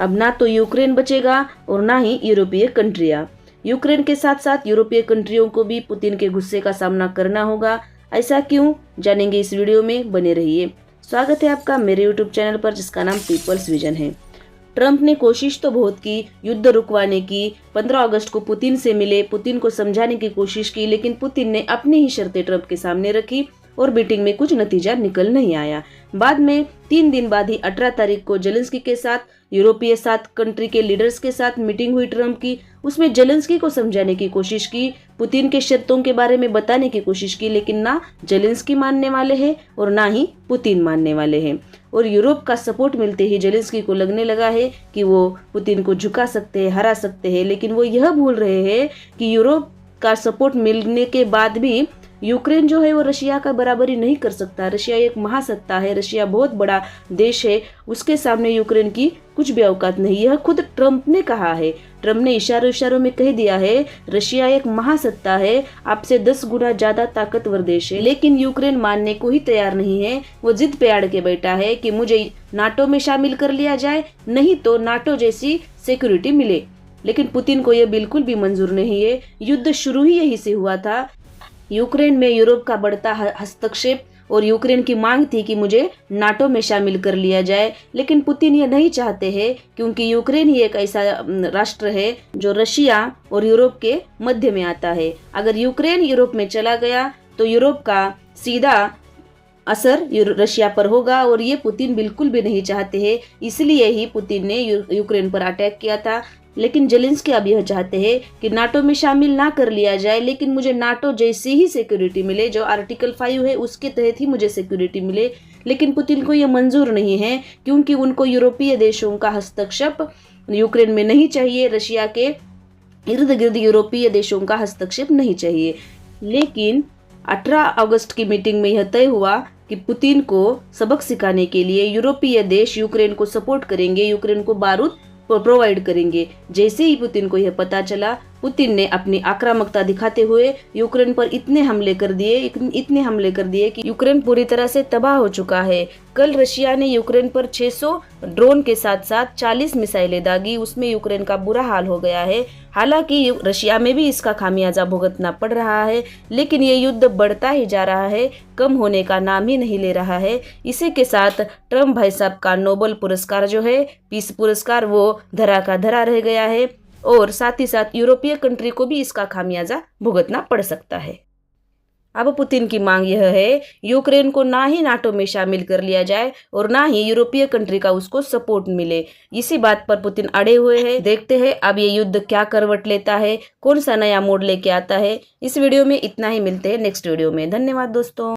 अब ना तो यूक्रेन बचेगा और ना ही यूरोपीय कंट्रियां। यूक्रेन के साथ साथ यूरोपीय कंट्रियों को भी पुतिन के गुस्से का सामना करना होगा। ऐसा क्यों, जानेंगे इस वीडियो में, बने रहिए। स्वागत है आपका मेरे यूट्यूब चैनल पर जिसका नाम पीपल्स विजन है। ट्रंप ने कोशिश तो बहुत की युद्ध रुकवाने की, 15 अगस्त को पुतिन से मिले, पुतिन को समझाने की कोशिश की, लेकिन पुतिन ने अपनी ही शर्तें ट्रंप के सामने रखी और मीटिंग में कुछ नतीजा निकल नहीं आया। बाद में 3 दिन बाद ही 18 तारीख को जेलेंस्की के साथ, यूरोपीय 7 कंट्री के लीडर्स के साथ मीटिंग हुई ट्रंप की। उसमें जेलेंस्की को समझाने की कोशिश की, पुतिन के शर्तों के बारे में बताने की कोशिश की, लेकिन ना जेलेंस्की मानने वाले हैं और ना ही पुतिन मानने वाले हैं। और यूरोप का सपोर्ट मिलते ही जेलेंस्की को लगने लगा है कि वो पुतिन को झुका सकते हैं, हरा सकते हैं, लेकिन वो यह भूल रहे हैं कि यूरोप का सपोर्ट मिलने के बाद भी यूक्रेन जो है वो रशिया का बराबरी नहीं कर सकता। रशिया एक महासत्ता है, रशिया बहुत बड़ा देश है, उसके सामने यूक्रेन की कुछ भी औकात नहीं। यह खुद ट्रंप ने कहा है। ट्रंप ने इशारों में कह दिया है, रशिया एक महासत्ता है, आपसे 10 गुना ज्यादा ताकतवर देश है। लेकिन यूक्रेन मानने को ही तैयार नहीं है। वो जिद पे अड़ के बैठा है कि मुझे नाटो में शामिल कर लिया जाए, नहीं तो नाटो जैसी सिक्योरिटी मिले। लेकिन पुतिन को यह बिल्कुल भी मंजूर नहीं है। युद्ध शुरू ही यही से हुआ था। यूक्रेन में यूरोप का बढ़ता हस्तक्षेप और यूक्रेन की मांग थी कि मुझे नाटो में शामिल कर लिया जाए, लेकिन पुतिन ये नहीं चाहते हैं, क्योंकि यूक्रेन ही एक ऐसा राष्ट्र है जो रशिया और यूरोप के मध्य में आता है। अगर यूक्रेन यूरोप में चला गया तो यूरोप का सीधा असर रशिया पर होगा और ये पुतिन बिल्कुल भी नहीं चाहते हैं। इसलिए ही पुतिन ने यूक्रेन पर अटैक किया था। लेकिन जेलेंस्की अब यह चाहते हैं कि नाटो में शामिल ना कर लिया जाए, लेकिन मुझे नाटो जैसी ही सिक्योरिटी मिले, जो आर्टिकल 5 है उसके तहत ही मुझे सिक्योरिटी मिले। लेकिन पुतिन को यह मंजूर नहीं है, क्योंकि उनको यूरोपीय देशों का हस्तक्षेप यूक्रेन में नहीं चाहिए, रशिया के इर्द गिर्द यूरोपीय देशों का हस्तक्षेप नहीं चाहिए। लेकिन 18 अगस्त की मीटिंग में यह तय हुआ कि पुतिन को सबक सिखाने के लिए यूरोपीय देश यूक्रेन को सपोर्ट करेंगे, यूक्रेन को बारूद प्रोवाइड करेंगे। जैसे ही पुतिन को यह पता चला, पुतिन ने अपनी आक्रामकता दिखाते हुए यूक्रेन पर इतने हमले कर दिए कि यूक्रेन पूरी तरह से तबाह हो चुका है। कल रशिया ने यूक्रेन पर 600 ड्रोन के साथ साथ 40 मिसाइलें दागी, उसमें यूक्रेन का बुरा हाल हो गया है। हालांकि रशिया में भी इसका खामियाजा भुगतना पड़ रहा है, लेकिन ये युद्ध बढ़ता ही जा रहा है, कम होने का नाम ही नहीं ले रहा है। इसी के साथ ट्रंप भाई साहब का नोबेल पुरस्कार जो है, पीस पुरस्कार, वो धरा का धरा रह गया है और साथ ही साथ यूरोपीय कंट्री को भी इसका खामियाजा भुगतना पड़ सकता है। अब पुतिन की मांग यह है, यूक्रेन को ना ही नाटो में शामिल कर लिया जाए और ना ही यूरोपीय कंट्री का उसको सपोर्ट मिले। इसी बात पर पुतिन अड़े हुए हैं। देखते हैं अब ये युद्ध क्या करवट लेता है, कौन सा नया मोड़ लेके आता है। इस वीडियो में इतना ही, मिलते हैं नेक्स्ट वीडियो में। धन्यवाद दोस्तों।